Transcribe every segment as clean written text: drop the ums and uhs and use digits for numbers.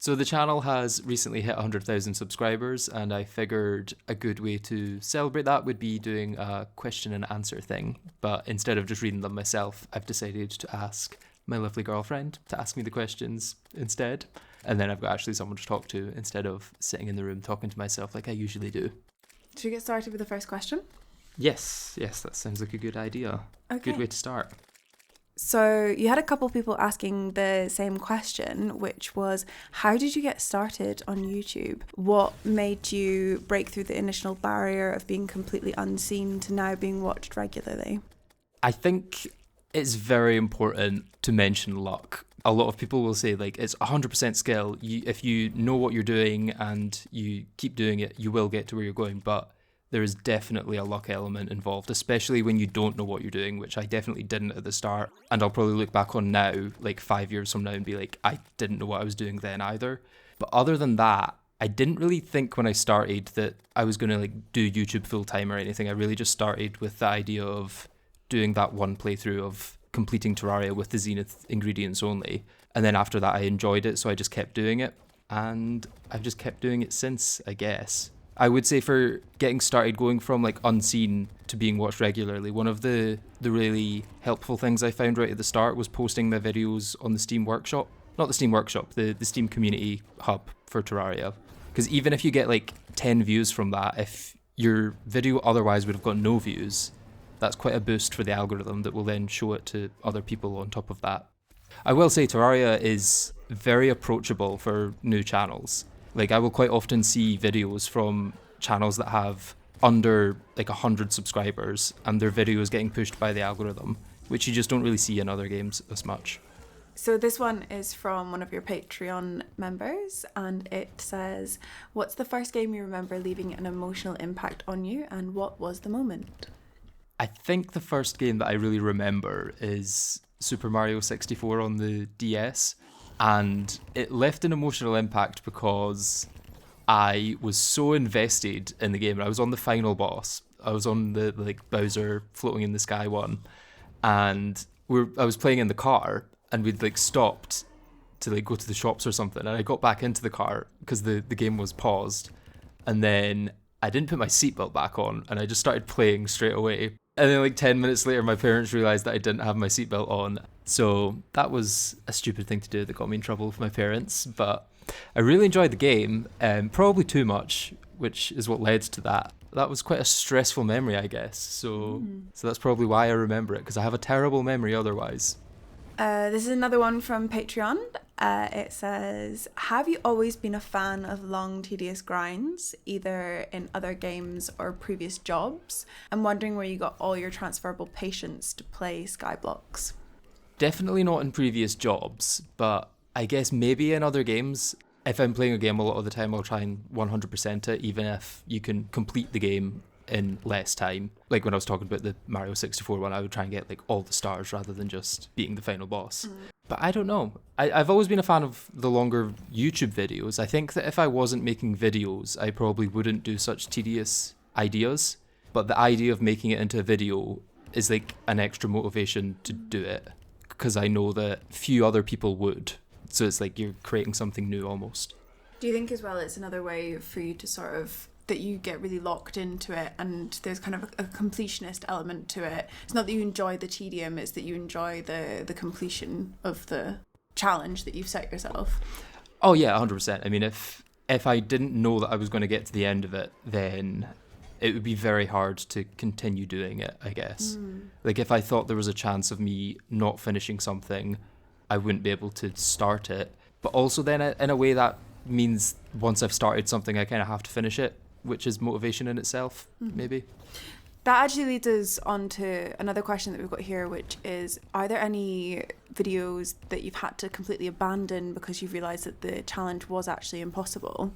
So the channel has recently hit 100,000 subscribers, and I figured a good way to celebrate that would be doing a question and answer thing. But instead of just reading them myself, I've decided to ask my lovely girlfriend to ask me the questions instead. And then I've got actually someone to talk to instead of sitting in the room talking to myself like I usually do. Should we get started with the first question? Yes, that sounds like a good idea. Okay. Good way to start. So you had a couple of people asking the same question, which was, how did you get started on YouTube? What made you break through the initial barrier of being completely unseen to now being watched regularly? I think it's very important to mention luck. A lot of people will say like it's 100% skill. If you know what you're doing and you keep doing it, you will get to where you're going. But there is definitely a luck element involved, especially when you don't know what you're doing, which I definitely didn't at the start. And I'll probably look back on now, like 5 years from now, and be like, I didn't know what I was doing then either. But other than that, I didn't really think when I started that I was going to like do YouTube full time or anything. I really just started with the idea of doing that one playthrough of completing Terraria with the Zenith ingredients only. And then after that, I enjoyed it, so I just kept doing it. And I've just kept doing it since, I guess. I would say for getting started, going from like unseen to being watched regularly, one of the really helpful things I found right at the start was posting my videos on the Steam Workshop. Not the Steam Workshop, the Steam Community Hub for Terraria. Because even if you get like 10 views from that, if your video otherwise would have got no views, that's quite a boost for the algorithm that will then show it to other people on top of that. I will say Terraria is very approachable for new channels. Like, I will quite often see videos from channels that have under like 100 subscribers and their video is getting pushed by the algorithm, which you just don't really see in other games as much. So this one is from one of your Patreon members, and it says, what's the first game you remember leaving an emotional impact on you, and what was the moment? I think the first game that I really remember is Super Mario 64 on the DS. And it left an emotional impact because I was so invested in the game. And I was on the final boss. I was on the like Bowser floating in the sky one. And I was playing in the car, and we'd like stopped to like go to the shops or something. And I got back into the car because the game was paused. And then I didn't put my seatbelt back on, and I just started playing straight away. And then like 10 minutes later, my parents realised that I didn't have my seatbelt on. So that was a stupid thing to do that got me in trouble with my parents. But I really enjoyed the game, probably too much, which is what led to that. That was quite a stressful memory, I guess. So that's probably why I remember it, because I have a terrible memory otherwise. This is another one from Patreon. It says, have you always been a fan of long, tedious grinds, either in other games or previous jobs? I'm wondering where you got all your transferable patience to play Skyblocks. Definitely not in previous jobs, but I guess maybe in other games. If I'm playing a game a lot of the time, I'll try and 100% it, even if you can complete the game in less time. Like when I was talking about the Mario 64 one, I would try and get like all the stars rather than just beating the final boss. But I don't know. I've always been a fan of the longer YouTube videos. I think that if I wasn't making videos, I probably wouldn't do such tedious ideas. But the idea of making it into a video is like an extra motivation to do it, because I know that few other people would. So it's like you're creating something new almost. Do you think as well it's another way for you to sort of, that you get really locked into it and there's kind of a completionist element to it? It's not that you enjoy the tedium, it's that you enjoy the completion of the challenge that you've set yourself. Oh yeah, 100%. I mean, if I didn't know that I was going to get to the end of it, then it would be very hard to continue doing it, I guess. Like if I thought there was a chance of me not finishing something, I wouldn't be able to start it. But also then in a way that means once I've started something, I kind of have to finish it, which is motivation in itself, maybe. That actually leads us on to another question that we've got here, which is, are there any videos that you've had to completely abandon because you've realised that the challenge was actually impossible?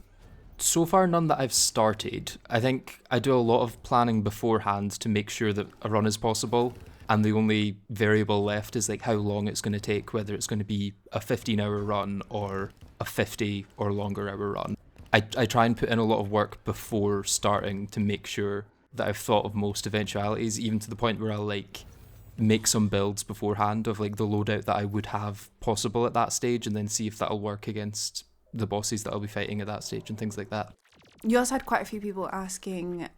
So far, none that I've started. I think I do a lot of planning beforehand to make sure that a run is possible. And the only variable left is like how long it's going to take, whether it's going to be a 15-hour run or a 50 or longer hour run. I try and put in a lot of work before starting to make sure that I've thought of most eventualities, even to the point where I'll like make some builds beforehand of like the loadout that I would have possible at that stage, and then see if that'll work against the bosses that I'll be fighting at that stage and things like that. You also had quite a few people asking,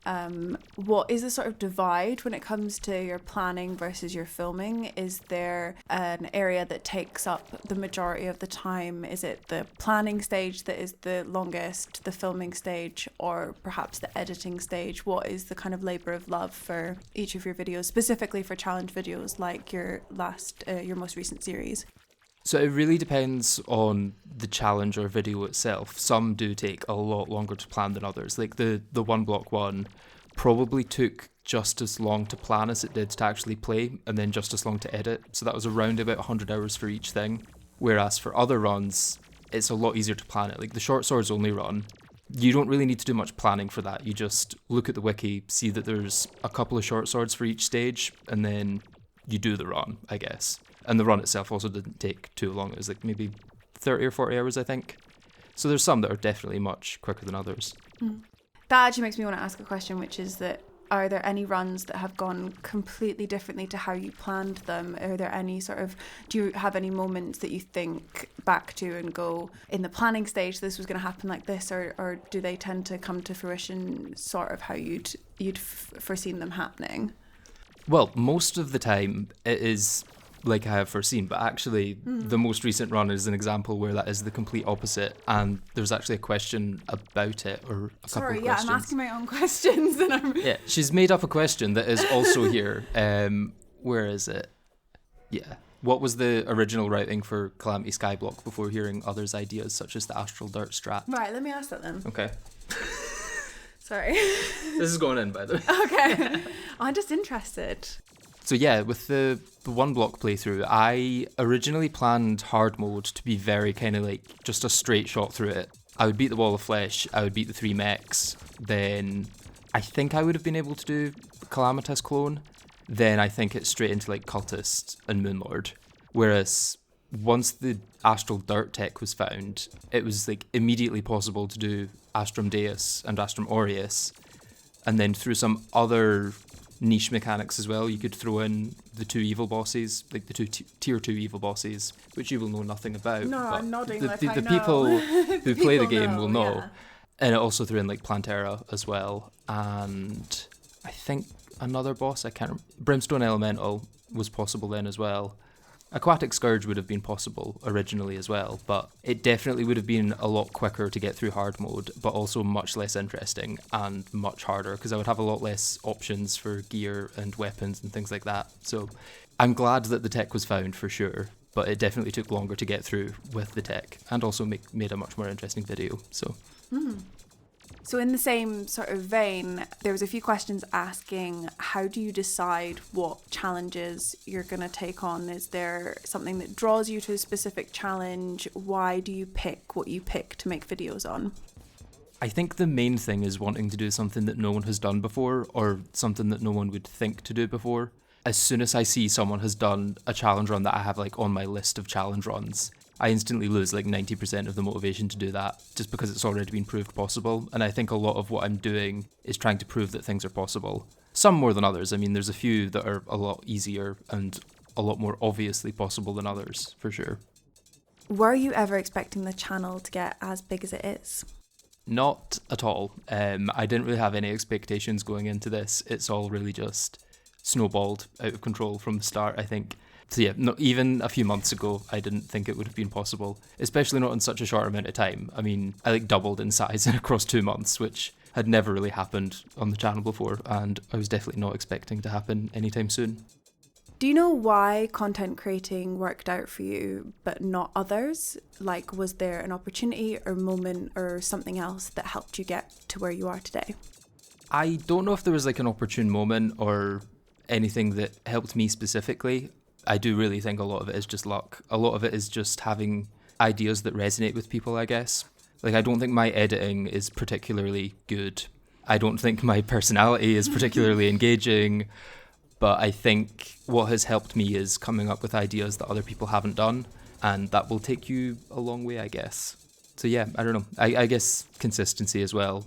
what is the sort of divide when it comes to your planning versus your filming? Is there an area that takes up the majority of the time? Is it the planning stage that is the longest, the filming stage, or perhaps the editing stage? What is the kind of labour of love for each of your videos, specifically for challenge videos like your most recent series? So it really depends on the challenge or video itself. Some do take a lot longer to plan than others. Like the one block one probably took just as long to plan as it did to actually play, and then just as long to edit. So that was around about 100 hours for each thing. Whereas for other runs, it's a lot easier to plan it. Like the Short Swords only run, you don't really need to do much planning for that. You just look at the wiki, see that there's a couple of short swords for each stage, and then you do the run, I guess. And the run itself also didn't take too long. It was like maybe 30 or 40 hours, I think. So there's some that are definitely much quicker than others. That actually makes me want to ask a question, which is that are there any runs that have gone completely differently to how you planned them? Are there any do you have any moments that you think back to and go, in the planning stage, this was going to happen like this, or do they tend to come to fruition sort of how you'd foreseen them happening? Well, most of the time it is like I have foreseen, but actually the most recent run is an example where that is the complete opposite, and there's actually a question about it, or a couple of questions. I'm asking my own questions. Yeah, she's made up a question that is also here. Where is it? Yeah. What was the original routing for Calamity Skyblock before hearing others' ideas, such as the Astral Dirt strat? Right, let me ask that then. Okay. Sorry. This is going in, by the way. Okay. I'm just interested. So yeah, with the one block playthrough, I originally planned hard mode to be very kind of like just a straight shot through it. I would beat the Wall of Flesh, I would beat the 3 mechs, then I think I would have been able to do Calamitous Clone, then I think it's straight into like Cultist and Moonlord. Whereas once the Astral Dirt tech was found, it was like immediately possible to do Astrum Deus and Astrum Aureus, and then through some other niche mechanics as well, you could throw in the 2 evil bosses, like the 2 tier 2 evil bosses, which you will know nothing about. No, but I'm nodding the, like the, I the know. people who play the game will know. Yeah. And it also threw in like Plantera as well, and I think another boss, I can't remember. Brimstone Elemental was possible then as well. Aquatic Scourge would have been possible originally as well, but it definitely would have been a lot quicker to get through hard mode, but also much less interesting and much harder, because I would have a lot less options for gear and weapons and things like that. So I'm glad that the tech was found for sure, but it definitely took longer to get through with the tech, and also made a much more interesting video. So in the same sort of vein, there was a few questions asking, how do you decide what challenges you're going to take on? Is there something that draws you to a specific challenge? Why do you pick what you pick to make videos on? I think the main thing is wanting to do something that no one has done before, or something that no one would think to do before. As soon as I see someone has done a challenge run that I have like on my list of challenge runs, I instantly lose like 90% of the motivation to do that, just because it's already been proved possible. And I think a lot of what I'm doing is trying to prove that things are possible. Some more than others. I mean, there's a few that are a lot easier and a lot more obviously possible than others, for sure. Were you ever expecting the channel to get as big as it is? Not at all. I didn't really have any expectations going into this. It's all really just snowballed out of control from the start, I think. So yeah, not even a few months ago, I didn't think it would have been possible, especially not in such a short amount of time. I mean, I like doubled in size across 2 months, which had never really happened on the channel before, and I was definitely not expecting to happen anytime soon. Do you know why content creating worked out for you but not others? Like, was there an opportunity or moment or something else that helped you get to where you are today? I don't know if there was like an opportune moment or anything that helped me specifically. I do really think a lot of it is just luck. A lot of it is just having ideas that resonate with people, I guess. Like, I don't think my editing is particularly good. I don't think my personality is particularly engaging. But I think what has helped me is coming up with ideas that other people haven't done. And that will take you a long way, I guess. So yeah, I don't know. I guess consistency as well.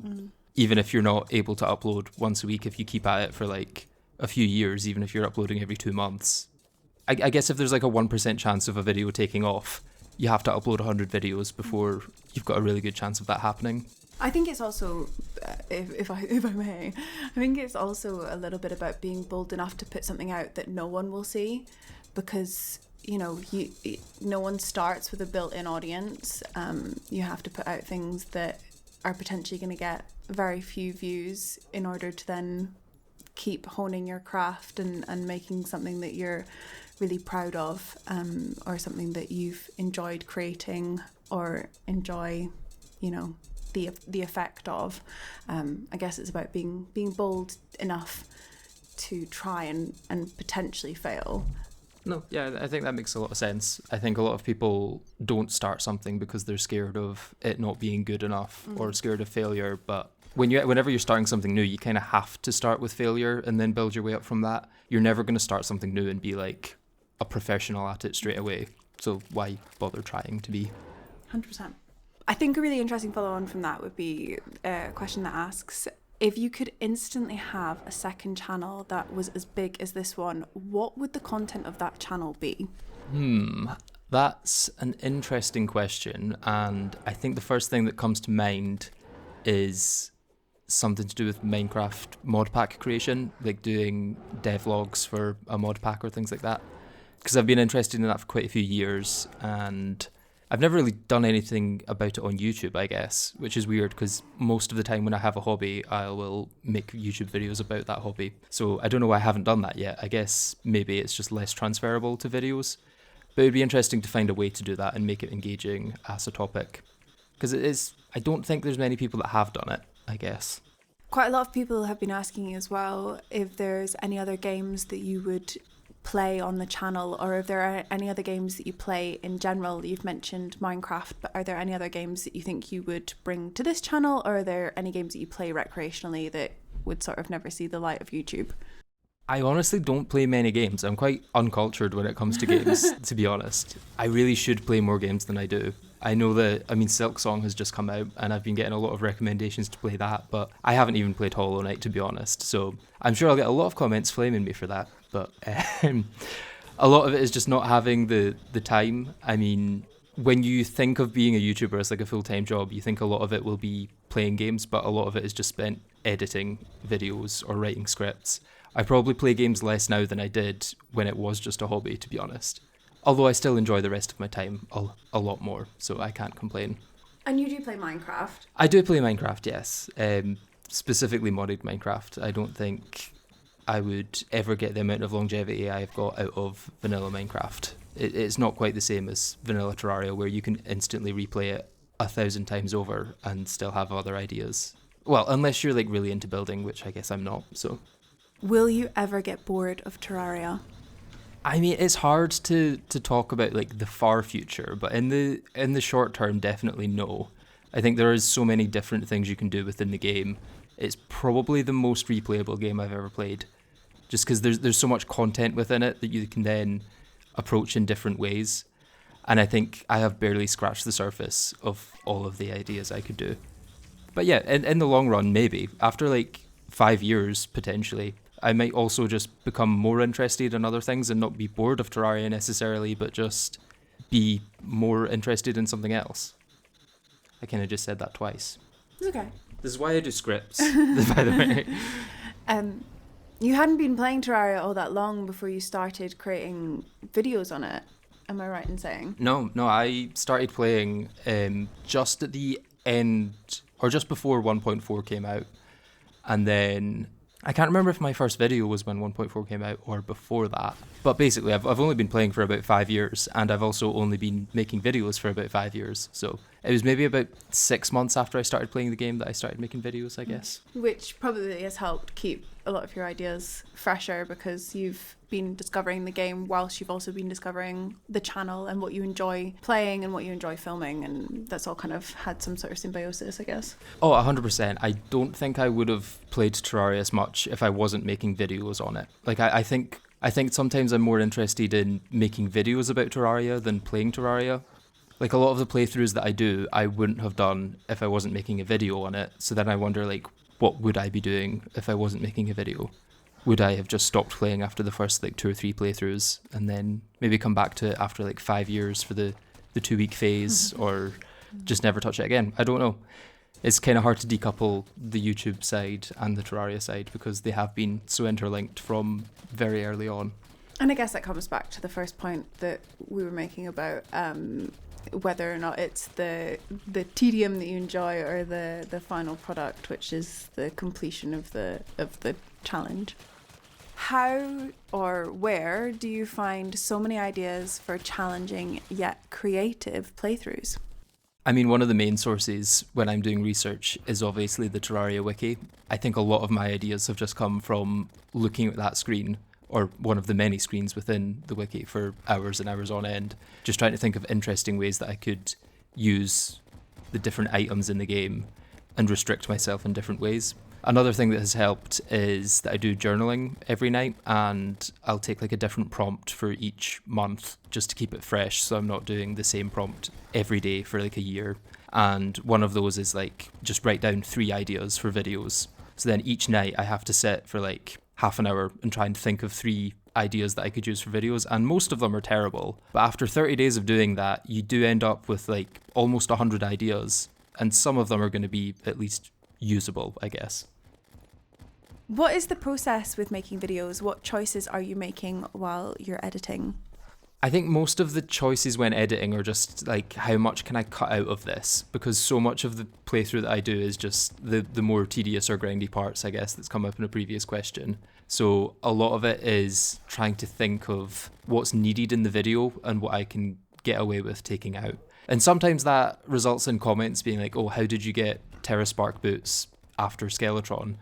Even if you're not able to upload once a week, if you keep at it for like a few years, even if you're uploading every 2 months, I guess if there's like a 1% chance of a video taking off, you have to upload 100 videos before you've got a really good chance of that happening. I think it's also, if I may, I think it's also a little bit about being bold enough to put something out that no one will see, because no one starts with a built-in audience. You have to put out things that are potentially going to get very few views in order to then keep honing your craft and making something that you're really proud of, or something that you've enjoyed creating or enjoy, the effect of. I guess it's about being bold enough to try and potentially fail. No, yeah, I think that makes a lot of sense. I think a lot of people don't start something because they're scared of it not being good enough or scared of failure. But whenever you're starting something new, you kind of have to start with failure and then build your way up from that. You're never going to start something new and be like a professional at it straight away. So why bother trying to be? 100%. I think a really interesting follow-on from that would be a question that asks, if you could instantly have a second channel that was as big as this one, what would the content of that channel be? That's an interesting question. And I think the first thing that comes to mind is something to do with Minecraft mod pack creation, like doing devlogs for a mod pack or things like that. Because I've been interested in that for quite a few years, and I've never really done anything about it on YouTube, I guess, which is weird because most of the time when I have a hobby, I will make YouTube videos about that hobby. So I don't know why I haven't done that yet. I guess maybe it's just less transferable to videos. But it'd be interesting to find a way to do that and make it engaging as a topic. Because it is, I don't think there's many people that have done it, I guess. Quite a lot of people have been asking you as well if there's any other games that you would play on the channel, or if there are any other games that you play in general. You've mentioned Minecraft, but are there any other games that you think you would bring to this channel, or are there any games that you play recreationally that would sort of never see the light of YouTube? I honestly don't play many games. I'm quite uncultured when it comes to games, to be honest. I really should play more games than I do. I know that, Silksong has just come out and I've been getting a lot of recommendations to play that, but I haven't even played Hollow Knight, to be honest. So I'm sure I'll get a lot of comments flaming me for that, but a lot of it is just not having the time. I mean, when you think of being a YouTuber as like a full-time job, you think a lot of it will be playing games, but a lot of it is just spent editing videos or writing scripts. I probably play games less now than I did when it was just a hobby, to be honest. Although I still enjoy the rest of my time a lot more, so I can't complain. And you do play Minecraft? I do play Minecraft, yes. Specifically modded Minecraft. I don't think I would ever get the amount of longevity I've got out of vanilla Minecraft. It's not quite the same as vanilla Terraria, where you can instantly replay it 1,000 times over and still have other ideas. Well, unless you're like really into building, which I guess I'm not, so. Will you ever get bored of Terraria? I mean, it's hard to talk about like the far future, but in the short term, definitely no. I think there is so many different things you can do within the game. It's probably the most replayable game I've ever played, just because there's so much content within it that you can then approach in different ways. And I think I have barely scratched the surface of all of the ideas I could do. But yeah, in the long run, maybe after like 5 years potentially, I might also just become more interested in other things and not be bored of Terraria necessarily, but just be more interested in something else. I kind of just said that twice. It's okay. This is why I do scripts, by the way. You hadn't been playing Terraria all that long before you started creating videos on it. Am I right in saying? No, I started playing just at the end, or just before 1.4 came out. And then I can't remember if my first video was when 1.4 came out or before that. But basically, I've only been playing for about 5 years, and I've also only been making videos for about 5 years. So it was maybe about 6 months after I started playing the game that I started making videos, I guess. Which probably has helped keep a lot of your ideas fresher, because you've been discovering the game whilst you've also been discovering the channel and what you enjoy playing and what you enjoy filming, and that's all kind of had some sort of symbiosis, I guess. Oh, 100%. I don't think I would have played Terraria as much if I wasn't making videos on it. Like, I think sometimes I'm more interested in making videos about Terraria than playing Terraria. Like, a lot of the playthroughs that I do, I wouldn't have done if I wasn't making a video on it. So then I wonder, like, what would I be doing if I wasn't making a video? Would I have just stopped playing after the first, like, 2 or 3 playthroughs and then maybe come back to it after, like, 5 years for the the 2-week phase or just never touch it again. I don't know. It's kind of hard to decouple the YouTube side and the Terraria side because they have been so interlinked from very early on. And I guess that comes back to the first point that we were making about whether or not it's the tedium that you enjoy or the final product, which is the completion of the challenge. How or where do you find so many ideas for challenging yet creative playthroughs? I mean, one of the main sources when I'm doing research is obviously the Terraria wiki. I think a lot of my ideas have just come from looking at that screen, or one of the many screens within the wiki, for hours and hours on end, just trying to think of interesting ways that I could use the different items in the game and restrict myself in different ways. Another thing that has helped is that I do journaling every night, and I'll take like a different prompt for each month just to keep it fresh, so I'm not doing the same prompt every day for like a year. And one of those is like just write down 3 ideas for videos. So then each night I have to sit for like half an hour and try and think of 3 ideas that I could use for videos, and most of them are terrible. But after 30 days of doing that, you do end up with like almost 100 ideas, and some of them are going to be at least usable, I guess. What is the process with making videos? What choices are you making while you're editing? I think most of the choices when editing are just like, how much can I cut out of this? Because so much of the playthrough that I do is just the more tedious or grindy parts, I guess, that's come up in a previous question. So a lot of it is trying to think of what's needed in the video and what I can get away with taking out. And sometimes that results in comments being like, oh, how did you get TerraSpark boots after Skeletron?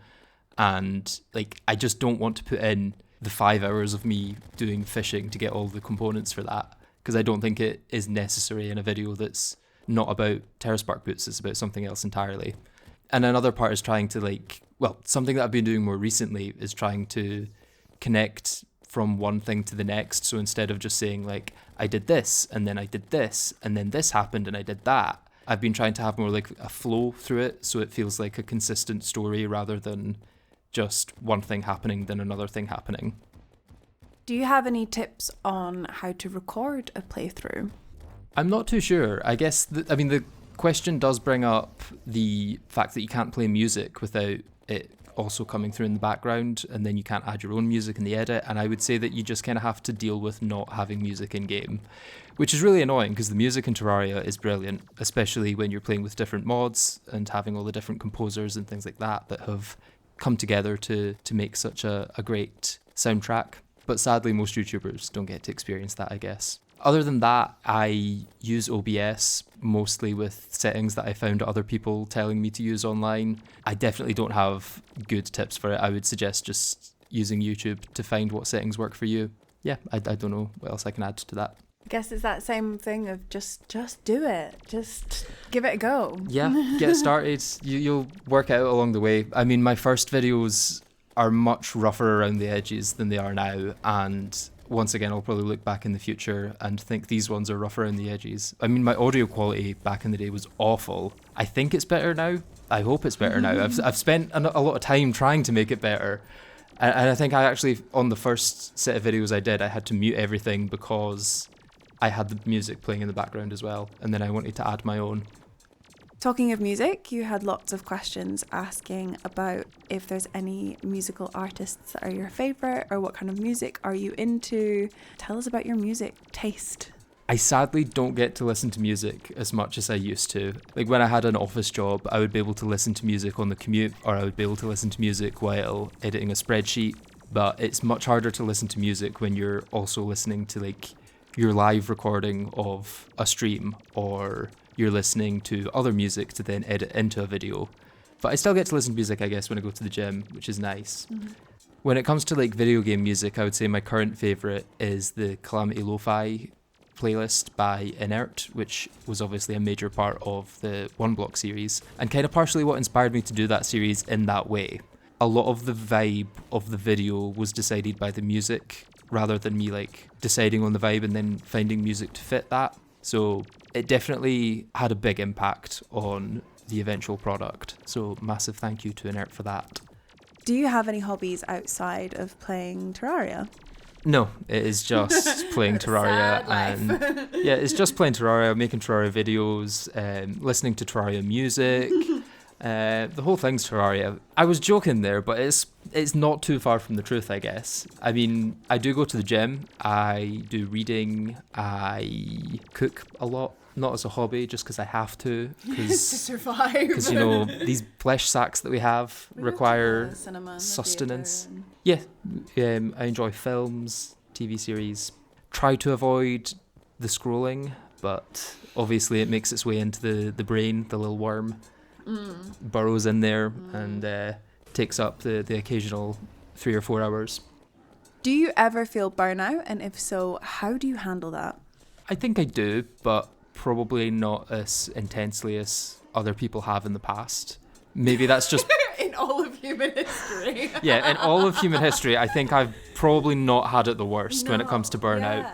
And like, I just don't want to put in the 5 hours of me doing fishing to get all the components for that, because I don't think it is necessary in a video that's not about TerraSpark boots, it's about something else entirely. And another part is trying to something that I've been doing more recently is trying to connect from one thing to the next. So instead of just saying like, I did this and then I did this and then this happened and I did that, I've been trying to have more like a flow through it, so it feels like a consistent story rather than just one thing happening then another thing happening. Do you have any tips on how to record a playthrough? I'm not too sure. I guess, the question does bring up the fact that you can't play music without it also coming through in the background, and then you can't add your own music in the edit, and I would say that you just kind of have to deal with not having music in game, which is really annoying because the music in Terraria is brilliant, especially when you're playing with different mods and having all the different composers and things like that have come together to make such a great soundtrack. But sadly, most YouTubers don't get to experience that, I guess. Other than that, I use OBS mostly with settings that I found other people telling me to use online. I definitely don't have good tips for it. I would suggest just using YouTube to find what settings work for you. Yeah, I don't know what else I can add to that. I guess it's that same thing of just do it. Just give it a go. Yeah, get started. You'll work out along the way. I mean, my first videos are much rougher around the edges than they are now, and once again, I'll probably look back in the future and think these ones are rougher around the edges. I mean, my audio quality back in the day was awful. I think it's better now. I hope it's better now. I've spent a lot of time trying to make it better. And I think I actually, on the first set of videos I did, I had to mute everything because I had the music playing in the background as well. And then I wanted to add my own. Talking of music, you had lots of questions asking about if there's any musical artists that are your favourite or what kind of music are you into. Tell us about your music taste. I sadly don't get to listen to music as much as I used to. Like when I had an office job, I would be able to listen to music on the commute, or I would be able to listen to music while editing a spreadsheet. But it's much harder to listen to music when you're also listening to like your live recording of a stream, or you're listening to other music to then edit into a video. But I still get to listen to music, I guess, when I go to the gym, which is nice. Mm-hmm. When it comes to like video game music, I would say my current favourite is the Calamity Lo-Fi playlist by Inert, which was obviously a major part of the One Block series, and kind of partially what inspired me to do that series in that way. A lot of the vibe of the video was decided by the music, rather than me like deciding on the vibe and then finding music to fit that. So it definitely had a big impact on the eventual product. So massive thank you to Inert for that. Do you have any hobbies outside of playing Terraria? No, it is just playing Terraria, and yeah, it's just playing Terraria, making Terraria videos, listening to Terraria music. The whole thing's Terraria. I was joking there, but it's not too far from the truth, I guess. I mean, I do go to the gym, I do reading, I cook a lot, not as a hobby, just because I have to. To survive. Because, these flesh sacks that we have require sustenance. Yeah, I enjoy films, TV series. Try to avoid the scrolling, but obviously it makes its way into the brain, the little worm. Burrows in there and takes up the occasional 3 or 4 hours. Do you ever feel burnout? And if so, how do you handle that? I think I do, but probably not as intensely as other people have in the past. Maybe that's just... in all of human history. Yeah, in all of human history, I think I've probably not had it the worst when it comes to burnout.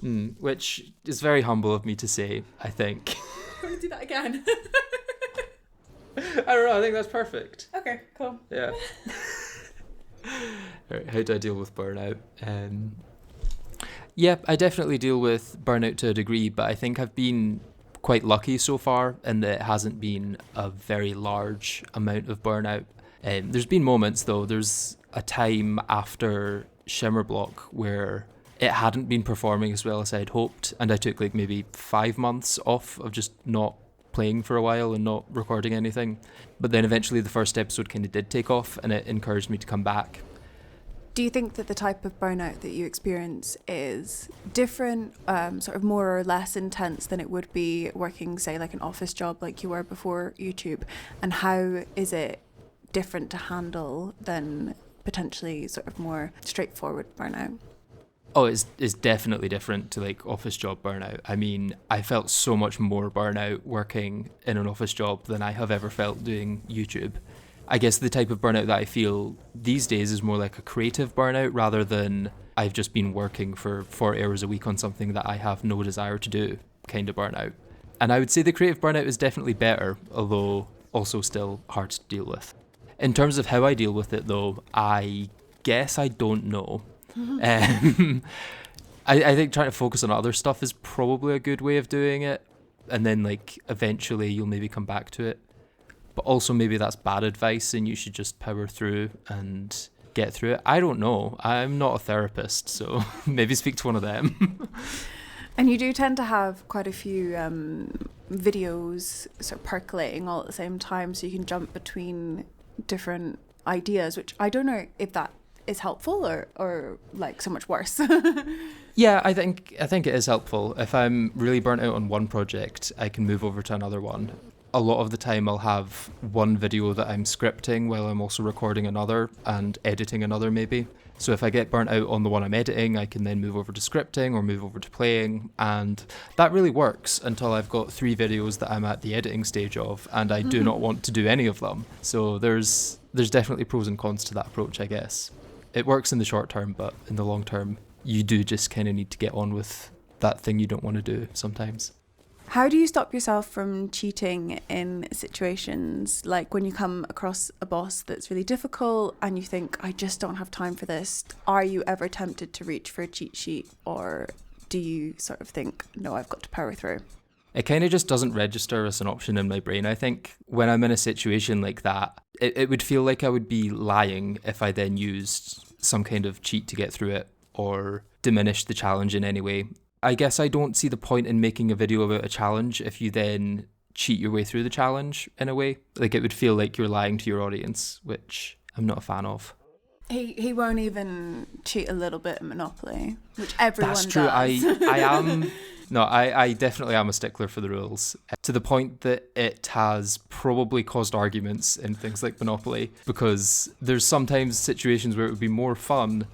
Yeah. Which is very humble of me to say, I think. Can we do that again? I don't know, I think that's perfect. Okay, cool. Yeah. Right, how do I deal with burnout? Yeah, I definitely deal with burnout to a degree, but I think I've been quite lucky so far in that it hasn't been a very large amount of burnout. There's been moments though, there's a time after Shimmerblock where it hadn't been performing as well as I'd hoped, and I took like maybe 5 months off of just not playing for a while and not recording anything. But then eventually the first episode kind of did take off and it encouraged me to come back. Do you think that the type of burnout that you experience is different, sort of more or less intense than it would be working, say, like an office job like you were before YouTube? And how is it different to handle than potentially sort of more straightforward burnout? Oh, it's definitely different to like office job burnout. I mean, I felt so much more burnout working in an office job than I have ever felt doing YouTube. I guess the type of burnout that I feel these days is more like a creative burnout rather than I've just been working for 4 hours a week on something that I have no desire to do kind of burnout. And I would say the creative burnout is definitely better, although also still hard to deal with. In terms of how I deal with it though, I guess I don't know. I think trying to focus on other stuff is probably a good way of doing it, and then like eventually you'll maybe come back to it. But also maybe that's bad advice and you should just power through and get through it. I don't know. I'm not a therapist, so maybe speak to one of them. And you do tend to have quite a few videos sort of percolating all at the same time, so you can jump between different ideas, which I don't know if that is helpful or like so much worse. Yeah, I think it is helpful. If I'm really burnt out on one project, I can move over to another one. A lot of the time I'll have one video that I'm scripting while I'm also recording another and editing another maybe. So if I get burnt out on the one I'm editing, I can then move over to scripting or move over to playing, and that really works until I've got 3 videos that I'm at the editing stage of and I do not want to do any of them. So there's definitely pros and cons to that approach, I guess. It works in the short term, but in the long term, you do just kind of need to get on with that thing you don't want to do sometimes. How do you stop yourself from cheating in situations like when you come across a boss that's really difficult and you think, I just don't have time for this? Are you ever tempted to reach for a cheat sheet, or do you sort of think, no, I've got to power through? It kind of just doesn't register as an option in my brain. I think when I'm in a situation like that, it would feel like I would be lying if I then used some kind of cheat to get through it or diminish the challenge in any way. I guess I don't see the point in making a video about a challenge if you then cheat your way through the challenge in a way. Like, it would feel like you're lying to your audience, which I'm not a fan of. He won't even cheat a little bit at Monopoly, which everyone does. That's true. I am... No, I definitely am a stickler for the rules, to the point that it has probably caused arguments in things like Monopoly, because there's sometimes situations where it would be more fun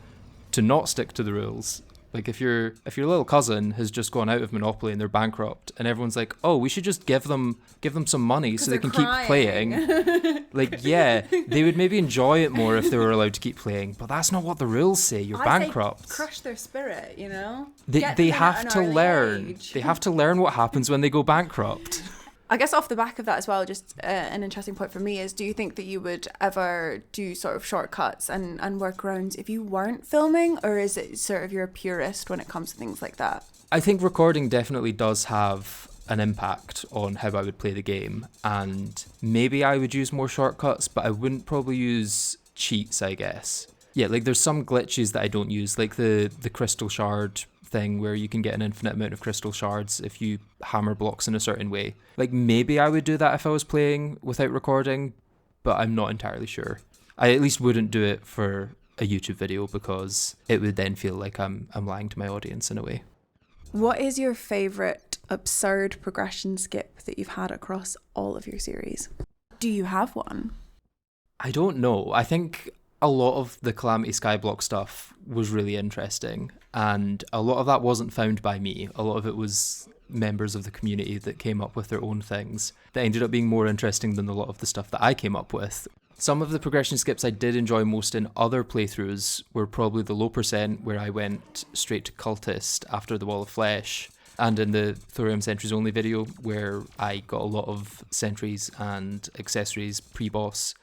to not stick to the rules. Like if your little cousin has just gone out of Monopoly and they're bankrupt and everyone's like, oh, we should just give them some money so they can keep playing. Like, yeah, they would maybe enjoy it more if they were allowed to keep playing, but that's not what the rules say. You're bankrupt. Crush their spirit, you know? They have to learn. They have to learn what happens when they go bankrupt. I guess off the back of that as well, just an interesting point for me is, do you think that you would ever do sort of shortcuts and workarounds if you weren't filming, or is it sort of you're a purist when it comes to things like that? I think recording definitely does have an impact on how I would play the game, and maybe I would use more shortcuts, but I wouldn't probably use cheats, I guess. Yeah, like there's some glitches that I don't use, like the crystal shard thing where you can get an infinite amount of crystal shards if you hammer blocks in a certain way. Like maybe I would do that if I was playing without recording, but I'm not entirely sure. I at least wouldn't do it for a YouTube video because it would then feel like I'm lying to my audience in a way. What is your favourite absurd progression skip that you've had across all of your series? Do you have one? I don't know. I think a lot of the Calamity Skyblock stuff was really interesting, and a lot of that wasn't found by me. A lot of it was members of the community that came up with their own things that ended up being more interesting than a lot of the stuff that I came up with. Some of the progression skips I did enjoy most in other playthroughs were probably the low percent, where I went straight to Cultist after the Wall of Flesh, and in the Thorium Sentries Only video, where I got a lot of sentries and accessories pre-boss,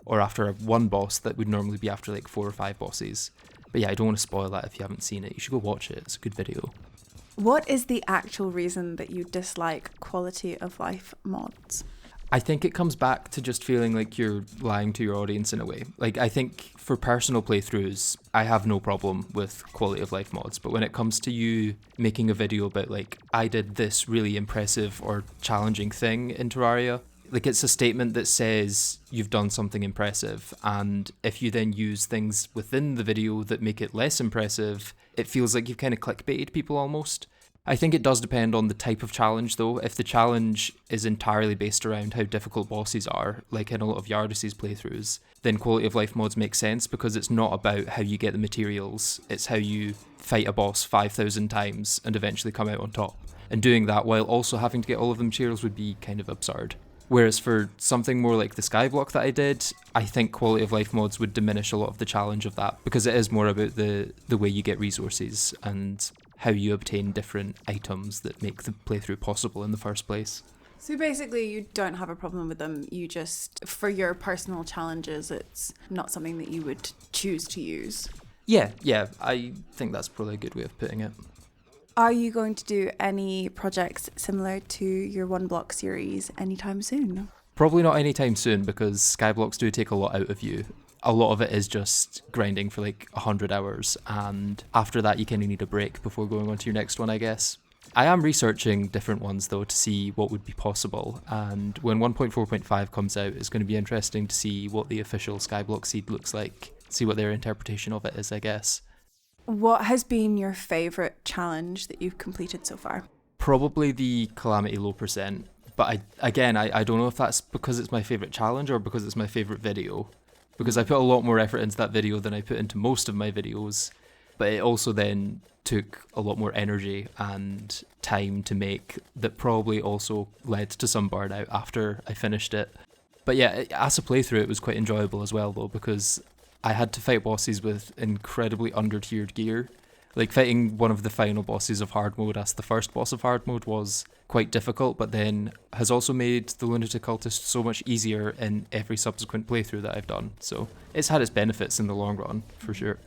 or after one boss that would normally be after like 4 or 5 bosses. But yeah, I don't want to spoil that if you haven't seen it. You should go watch it. It's a good video. What is the actual reason that you dislike quality of life mods? I think it comes back to just feeling like you're lying to your audience in a way. Like, I think for personal playthroughs, I have no problem with quality of life mods. But when it comes to you making a video about like, I did this really impressive or challenging thing in Terraria, like it's a statement that says you've done something impressive, and if you then use things within the video that make it less impressive, it feels like you've kind of clickbaited people almost. I think it does depend on the type of challenge though. If the challenge is entirely based around how difficult bosses are, like in a lot of Yardis's playthroughs, then quality of life mods make sense because it's not about how you get the materials, it's how you fight a boss 5,000 times and eventually come out on top. And doing that while also having to get all of the materials would be kind of absurd. Whereas for something more like the Skyblock that I did, I think quality of life mods would diminish a lot of the challenge of that, because it is more about the way you get resources and how you obtain different items that make the playthrough possible in the first place. So basically you don't have a problem with them, you just, for your personal challenges, it's not something that you would choose to use. Yeah, I think that's probably a good way of putting it. Are you going to do any projects similar to your One Block series anytime soon? Probably not anytime soon, because Skyblocks do take a lot out of you. A lot of it is just grinding for like 100 hours, and after that you kind of need a break before going on to your next one, I guess. I am researching different ones though to see what would be possible, and when 1.4.5 comes out, it's going to be interesting to see what the official Skyblock seed looks like, see what their interpretation of it is, I guess. What has been your favourite challenge that you've completed so far? Probably the Calamity Low Percent, but I don't know if that's because it's my favourite challenge or because it's my favourite video, because I put a lot more effort into that video than I put into most of my videos, but it also then took a lot more energy and time to make that probably also led to some burnout after I finished it. But yeah, as a playthrough it was quite enjoyable as well though, because I had to fight bosses with incredibly under-tiered gear. Like fighting one of the final bosses of hard mode as the first boss of hard mode was quite difficult, but then has also made the Lunatic Cultist so much easier in every subsequent playthrough that I've done. So it's had its benefits in the long run, for sure.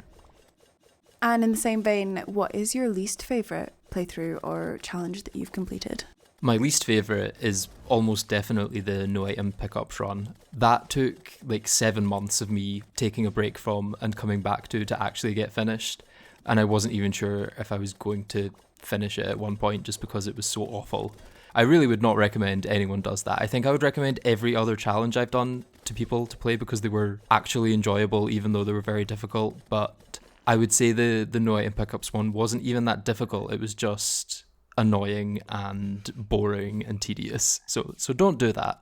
And in the same vein, what is your least favourite playthrough or challenge that you've completed? My least favourite is almost definitely the no item pickups run. That took like 7 months of me taking a break from and coming back to actually get finished. And I wasn't even sure if I was going to finish it at one point just because it was so awful. I really would not recommend anyone does that. I think I would recommend every other challenge I've done to people to play because they were actually enjoyable even though they were very difficult. But I would say the no item pickups one wasn't even that difficult. It was just annoying and boring and tedious. So don't do that.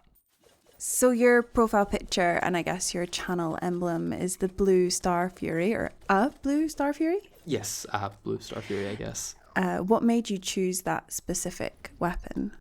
So your profile picture and I guess your channel emblem is the Blue Star Fury, or a Blue Star Fury? Yes, a Blue Star Fury, I guess. What made you choose that specific weapon?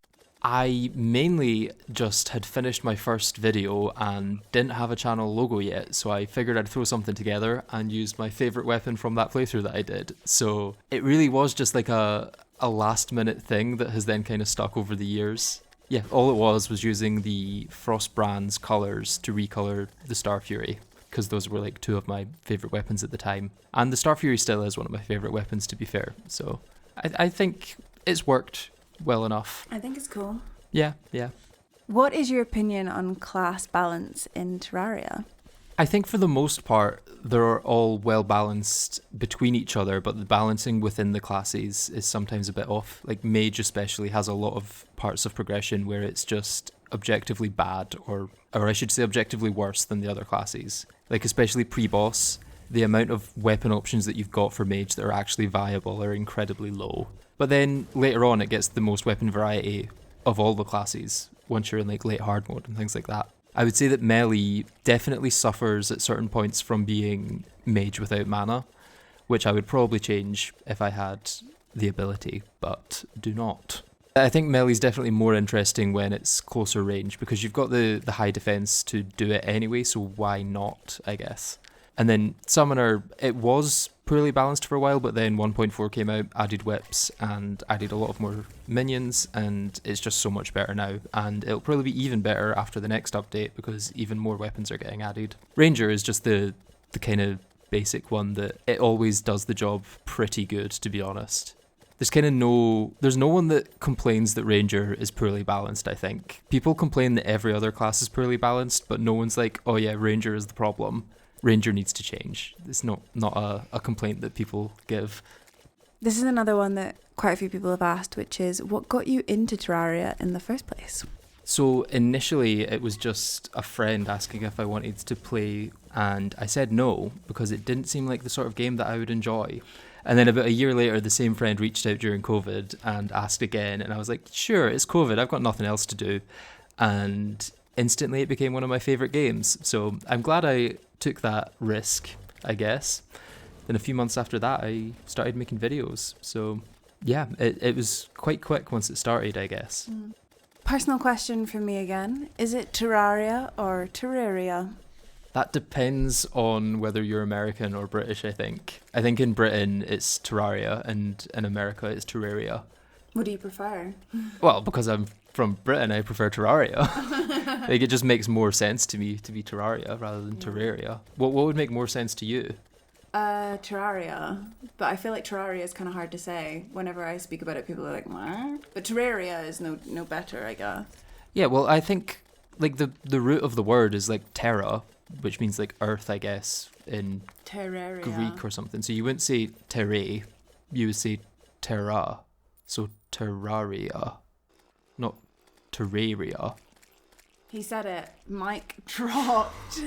I mainly just had finished my first video and didn't have a channel logo yet, so I figured I'd throw something together and used my favourite weapon from that playthrough that I did. So it really was just like a last minute thing that has then kind of stuck over the years. Yeah, all it was using the Frostbrand's colours to recolor the Star Fury, because those were like two of my favourite weapons at the time. And the Star Fury still is one of my favourite weapons, to be fair. So I think it's worked well enough. I think it's cool. Yeah, yeah. What is your opinion on class balance in Terraria? I think for the most part, they're all well balanced between each other, but the balancing within the classes is sometimes a bit off. Like Mage especially has a lot of parts of progression where it's just objectively bad, or I should say objectively worse than the other classes. Like especially pre-boss, the amount of weapon options that you've got for Mage that are actually viable are incredibly low. But then later on it gets the most weapon variety of all the classes once you're in like late hard mode and things like that. I would say that melee definitely suffers at certain points from being mage without mana, which I would probably change if I had the ability, but do not. I think melee is definitely more interesting when it's closer range, because you've got the high defense to do it anyway, so why not, I guess. And then Summoner, it was poorly balanced for a while, but then 1.4 came out, added whips, and added a lot of more minions, and it's just so much better now. And it'll probably be even better after the next update, because even more weapons are getting added. Ranger is just the kind of basic one that it always does the job pretty good, to be honest. There's no one that complains that Ranger is poorly balanced, I think. People complain that every other class is poorly balanced, but no one's like, oh yeah, Ranger is the problem. Ranger needs to change. It's not a complaint that people give. This is another one that quite a few people have asked, which is, what got you into Terraria in the first place? So initially it was just a friend asking if I wanted to play, and I said no because it didn't seem like the sort of game that I would enjoy. And then about a year later, the same friend reached out during COVID and asked again, and I was like, sure, it's COVID, I've got nothing else to do. And instantly it became one of my favourite games. So I'm glad I took that risk, I guess. Then a few months after that, I started making videos. So yeah, it was quite quick once it started, I guess. Personal question from me again. Is it Terraria or Terraria? That depends on whether you're American or British, I think. I think in Britain it's Terraria, and in America it's Terraria. What do you prefer? Well, because I'm from Britain, I prefer Terraria. Like, it just makes more sense to me to be Terraria rather than Terraria. What would make more sense to you? Terraria. But I feel like Terraria is kind of hard to say. Whenever I speak about it, people are like, what? But Terraria is no better, I guess. Yeah, well, I think like the root of the word is like terra, which means like earth, I guess, in Terraria. Greek or something. So you wouldn't say terrae, you would say terra. So Terraria, not Terraria. He said it. Mic dropped.